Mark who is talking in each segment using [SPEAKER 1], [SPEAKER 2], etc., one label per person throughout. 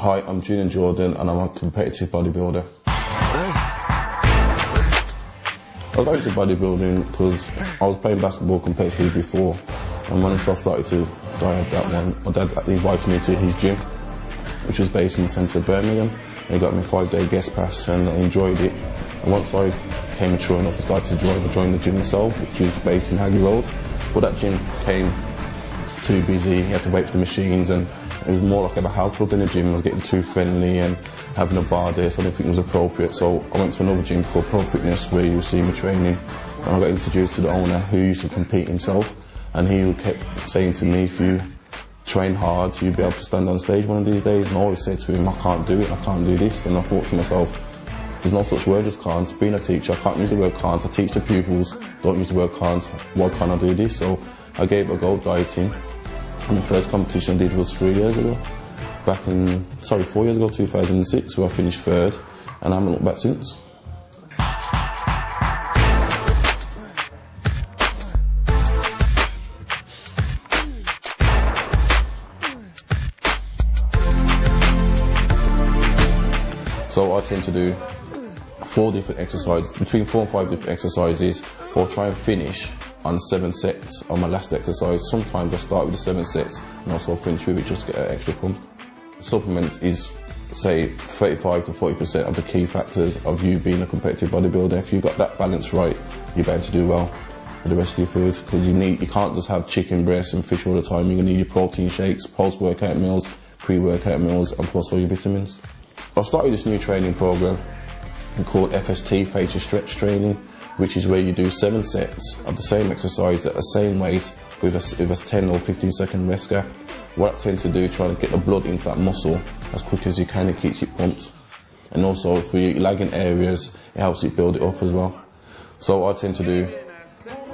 [SPEAKER 1] Hi, I'm Julian Jordan and I'm a competitive bodybuilder. I got into bodybuilding because I was playing basketball competitively before, and when I started to diet that one, my dad invited me to his gym, which was based in the centre of Birmingham. He got me a 5-day guest pass and I enjoyed it. And once I became mature enough to start to drive, I joined the gym myself, which is based in Hagley Road. But that gym came too busy, he had to wait for the machines, and it was more like a health club than a gym. I was getting too friendly and having a bar there, so I didn't think it was appropriate. So I went to another gym called Pro Fitness, where you see me training, and I got introduced to the owner, who used to compete himself, and he kept saying to me, if you train hard, you'll be able to stand on stage one of these days. And I always said to him, I can't do it, I can't do this. And I thought to myself, there's no such word as can't. Being a teacher, I can't use the word can't. I teach the pupils, don't use the word can't. Why can't I do this? So I gave it a go, dieting. And the first competition I did was 4 years ago, 2006, where I finished third, and I haven't looked back since. So I tend to do 4 different exercises, between 4 and 5 different exercises, or try and finish on 7 sets on my last exercise. Sometimes I start with the 7 sets and also finish with it just to get an extra pump. Supplements is, say, 35 to 40% of the key factors of you being a competitive bodybuilder. If you've got that balance right, you're bound to do well with the rest of your food, because you can't just have chicken breasts and fish all the time. You're going to need your protein shakes, post-workout meals, pre-workout meals, and plus all your vitamins. I've started this new training program called FST, Facial Stretch Training, which is where you do 7 sets of the same exercise at the same weight with a 10 or 15 second rest gap. What it tends to do is try to get the blood into that muscle as quick as you can. It keeps it pumped. And also for your lagging areas, it helps it build it up as well. So I tend to do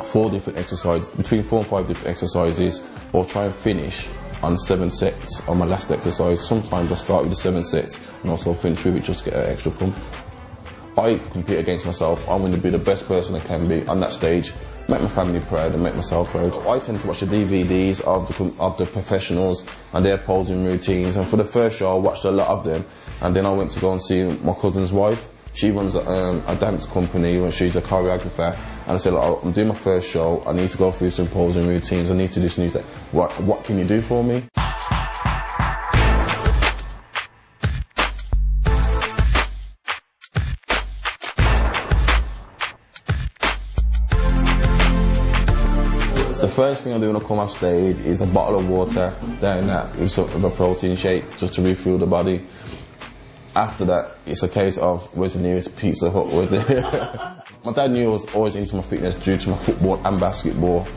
[SPEAKER 1] 4 different exercises, between 4 and 5 different exercises, or try and finish on 7 sets on my last exercise. Sometimes I start with the 7 sets and also finish with it just to get an extra pump. I compete against myself. I want to be the best person I can be on that stage, make my family proud and make myself proud. I tend to watch the DVDs of the professionals and their posing routines, and for the first show I watched a lot of them, and then I went to go and see my cousin's wife. She runs a dance company and she's a choreographer, and I said, look, I'm doing my first show, I need to go through some posing routines, I need to do this, what can you do for me? The first thing I do when I come off stage is a bottle of water, down that with a protein shake, just to refuel the body. After that, it's a case of, where's the nearest Pizza Hut? My dad knew I was always into my fitness due to my football and basketball,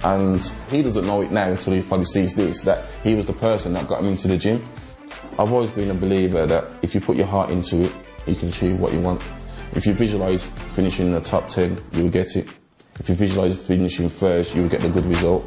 [SPEAKER 1] and he doesn't know it now until he probably sees this, that he was the person that got him into the gym. I've always been a believer that if you put your heart into it, you can achieve what you want. If you visualise finishing in the top 10, you will get it. If you visualise finishing first, you will get the good result.